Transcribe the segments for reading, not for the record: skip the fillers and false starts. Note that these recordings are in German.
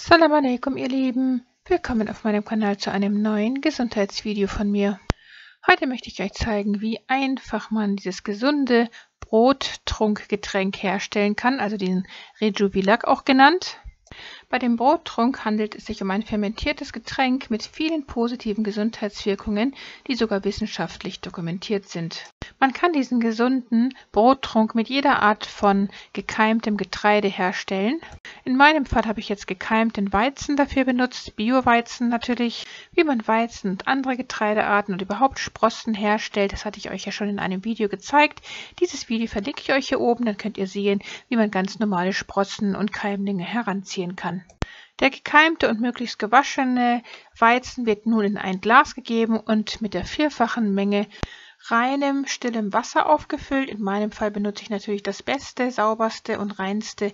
Assalamu alaikum, ihr Lieben. Willkommen auf meinem Kanal zu einem neuen Gesundheitsvideo von mir. Heute möchte ich euch zeigen, wie einfach man dieses gesunde Brottrunkgetränk herstellen kann, also den Rejuvilac auch genannt. Bei dem Brottrunk handelt es sich um ein fermentiertes Getränk mit vielen positiven Gesundheitswirkungen, die sogar wissenschaftlich dokumentiert sind. Man kann diesen gesunden Brottrunk mit jeder Art von gekeimtem Getreide herstellen. In meinem Fall habe ich jetzt gekeimten Weizen dafür benutzt, Bio-Weizen natürlich. Wie man Weizen und andere Getreidearten und überhaupt Sprossen herstellt, das hatte ich euch ja schon in einem Video gezeigt. Dieses Video verlinke ich euch hier oben, dann könnt ihr sehen, wie man ganz normale Sprossen und Keimlinge heranziehen kann. Der gekeimte und möglichst gewaschene Weizen wird nun in ein Glas gegeben und mit der vierfachen Menge reinem, stillem Wasser aufgefüllt. In meinem Fall benutze ich natürlich das beste, sauberste und reinste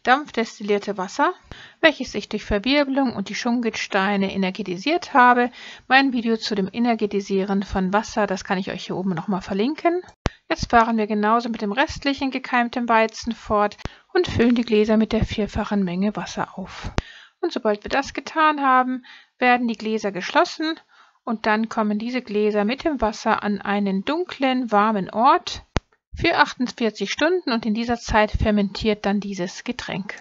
dampfdestillierte Wasser, welches ich durch Verwirbelung und die Schungitsteine energetisiert habe. Mein Video zu dem Energetisieren von Wasser, das kann ich euch hier oben nochmal verlinken. Jetzt fahren wir genauso mit dem restlichen gekeimten Weizen fort und füllen die Gläser mit der vierfachen Menge Wasser auf. Und sobald wir das getan haben, werden die Gläser geschlossen und dann kommen diese Gläser mit dem Wasser an einen dunklen, warmen Ort für 48 Stunden und in dieser Zeit fermentiert dann dieses Getränk.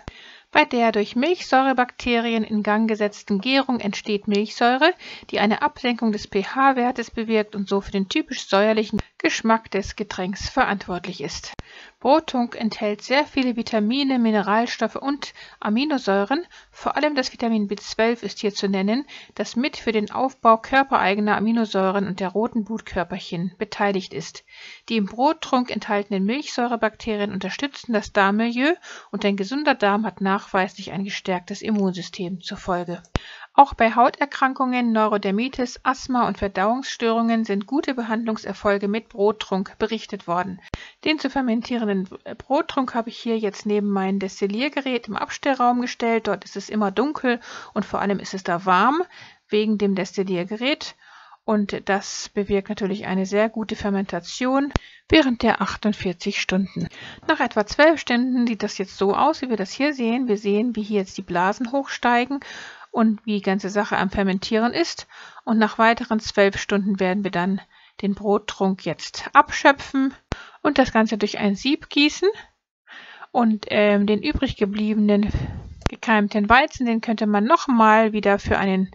Bei der durch Milchsäurebakterien in Gang gesetzten Gärung entsteht Milchsäure, die eine Absenkung des pH-Wertes bewirkt und so für den typisch säuerlichen Geschmack des Getränks verantwortlich ist. Brottrunk enthält sehr viele Vitamine, Mineralstoffe und Aminosäuren. Vor allem das Vitamin B12 ist hier zu nennen, das mit für den Aufbau körpereigener Aminosäuren und der roten Blutkörperchen beteiligt ist. Die im Brottrunk enthaltenen Milchsäurebakterien unterstützen das Darmmilieu und ein gesunder Darm hat nachweislich ein gestärktes Immunsystem zur Folge. Auch bei Hauterkrankungen, Neurodermitis, Asthma und Verdauungsstörungen sind gute Behandlungserfolge mit Brottrunk berichtet worden. Den zu fermentierenden Brottrunk habe ich hier jetzt neben mein Destilliergerät im Abstellraum gestellt. Dort ist es immer dunkel und vor allem ist es da warm wegen dem Destilliergerät. Und das bewirkt natürlich eine sehr gute Fermentation während der 48 Stunden. Nach etwa 12 Stunden sieht das jetzt so aus, wie wir das hier sehen. Wir sehen, wie hier jetzt die Blasen hochsteigen und wie die ganze Sache am Fermentieren ist. Und nach weiteren 12 Stunden werden wir dann den Brottrunk jetzt abschöpfen und das Ganze durch ein Sieb gießen. Und den übrig gebliebenen gekeimten Weizen, den könnte man nochmal wieder für einen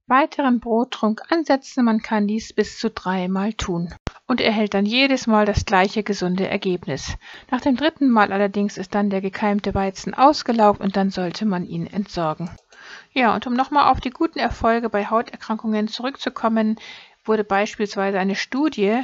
weiteren Brottrunk ansetzen. Man kann dies bis zu 3-mal tun und erhält dann jedes Mal das gleiche gesunde Ergebnis. Nach dem 3. Mal allerdings ist dann der gekeimte Weizen ausgelaugt und dann sollte man ihn entsorgen. Ja, und um nochmal auf die guten Erfolge bei Hauterkrankungen zurückzukommen, wurde beispielsweise eine Studie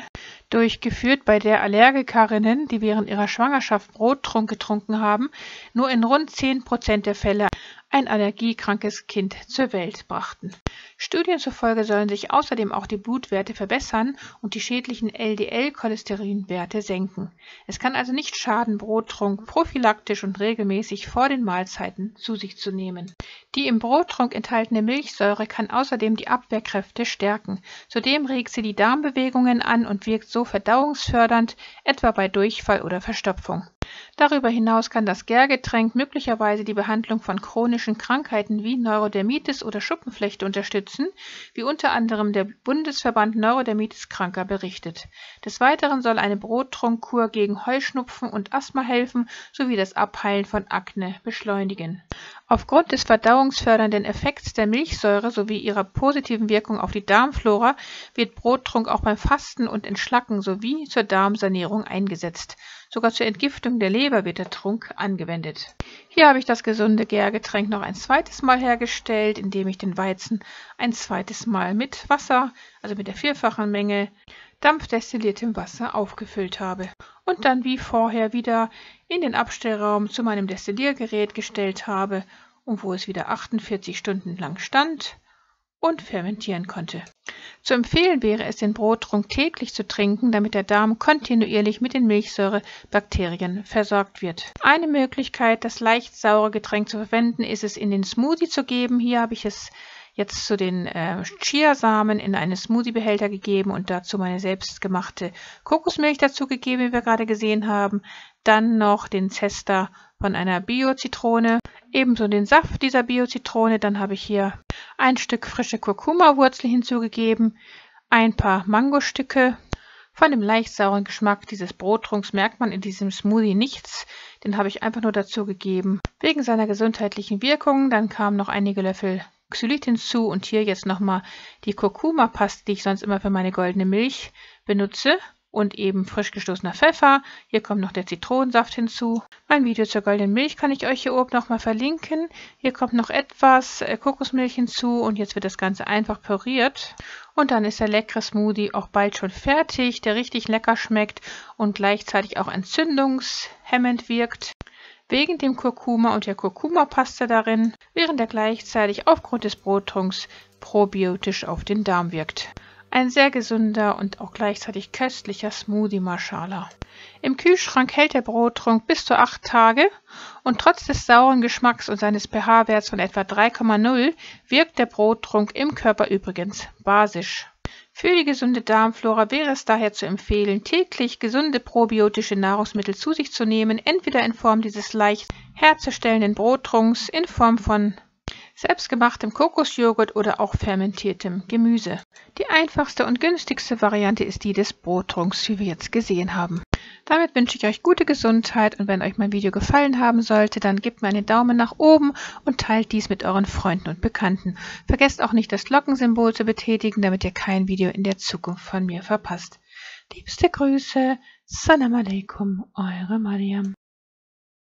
durchgeführt, bei der Allergikerinnen, die während ihrer Schwangerschaft Brottrunk getrunken haben, nur in rund 10% der Fälle ein allergiekrankes Kind zur Welt brachten. Studien zufolge sollen sich außerdem auch die Blutwerte verbessern und die schädlichen LDL-Cholesterinwerte senken. Es kann also nicht schaden, Brottrunk prophylaktisch und regelmäßig vor den Mahlzeiten zu sich zu nehmen. Die im Brottrunk enthaltene Milchsäure kann außerdem die Abwehrkräfte stärken. Zudem regt sie die Darmbewegungen an und wirkt so verdauungsfördernd, etwa bei Durchfall oder Verstopfung. Darüber hinaus kann das Gärgetränk möglicherweise die Behandlung von chronischen Krankheiten wie Neurodermitis oder Schuppenflechte unterstützen, wie unter anderem der Bundesverband Neurodermitis-Kranker berichtet. Des Weiteren soll eine Brottrunkkur gegen Heuschnupfen und Asthma helfen, sowie das Abheilen von Akne beschleunigen. Aufgrund des verdauungsfördernden Effekts der Milchsäure sowie ihrer positiven Wirkung auf die Darmflora wird Brottrunk auch beim Fasten und Entschlacken sowie zur Darmsanierung eingesetzt. Sogar zur Entgiftung der Leber wird der Trunk angewendet. Hier habe ich das gesunde Gärgetränk noch ein zweites Mal hergestellt, indem ich den Weizen ein zweites Mal mit Wasser, also mit der vierfachen Menge dampfdestilliertem Wasser aufgefüllt habe und dann wie vorher wieder in den Abstellraum zu meinem Destilliergerät gestellt habe und wo es wieder 48 Stunden lang stand und fermentieren konnte. Zu empfehlen wäre es, den Brottrunk täglich zu trinken, damit der Darm kontinuierlich mit den Milchsäurebakterien versorgt wird. Eine Möglichkeit, das leicht saure Getränk zu verwenden, ist es in den Smoothie zu geben. Hier habe ich es jetzt zu den Chiasamen in einen Smoothie-Behälter gegeben und dazu meine selbstgemachte Kokosmilch dazu gegeben, wie wir gerade gesehen haben. Dann noch den Zester von einer Bio-Zitrone ebenso den Saft dieser Bio-Zitrone. Dann habe ich hier ein Stück frische Kurkuma-Wurzel hinzugegeben, ein paar Mangostücke. Von dem leicht sauren Geschmack dieses Brottrunks merkt man in diesem Smoothie nichts. Den habe ich einfach nur dazu gegeben, wegen seiner gesundheitlichen Wirkung. Dann kamen noch einige Löffel Xylit hinzu und hier jetzt nochmal die Kurkuma-Paste, die ich sonst immer für meine goldene Milch benutze. Und eben frisch gestoßener Pfeffer. Hier kommt noch der Zitronensaft hinzu. Mein Video zur goldenen Milch kann ich euch hier oben nochmal verlinken. Hier kommt noch etwas Kokosmilch hinzu und jetzt wird das Ganze einfach püriert. Und dann ist der leckere Smoothie auch bald schon fertig, der richtig lecker schmeckt und gleichzeitig auch entzündungshemmend wirkt. Wegen dem Kurkuma und der Kurkuma-Paste darin, während er gleichzeitig aufgrund des Brottrunks probiotisch auf den Darm wirkt. Ein sehr gesunder und auch gleichzeitig köstlicher Smoothie Mashallah. Im Kühlschrank hält der Brottrunk bis zu 8 Tage und trotz des sauren Geschmacks und seines pH-Werts von etwa 3,0 wirkt der Brottrunk im Körper übrigens basisch. Für die gesunde Darmflora wäre es daher zu empfehlen, täglich gesunde probiotische Nahrungsmittel zu sich zu nehmen, entweder in Form dieses leicht herzustellenden Brottrunks, in Form von selbstgemachtem Kokosjoghurt oder auch fermentiertem Gemüse. Die einfachste und günstigste Variante ist die des Brottrunks, wie wir jetzt gesehen haben. Damit wünsche ich euch gute Gesundheit und wenn euch mein Video gefallen haben sollte, dann gebt mir einen Daumen nach oben und teilt dies mit euren Freunden und Bekannten. Vergesst auch nicht, das Glockensymbol zu betätigen, damit ihr kein Video in der Zukunft von mir verpasst. Liebste Grüße, Salam alaikum, eure Mariam.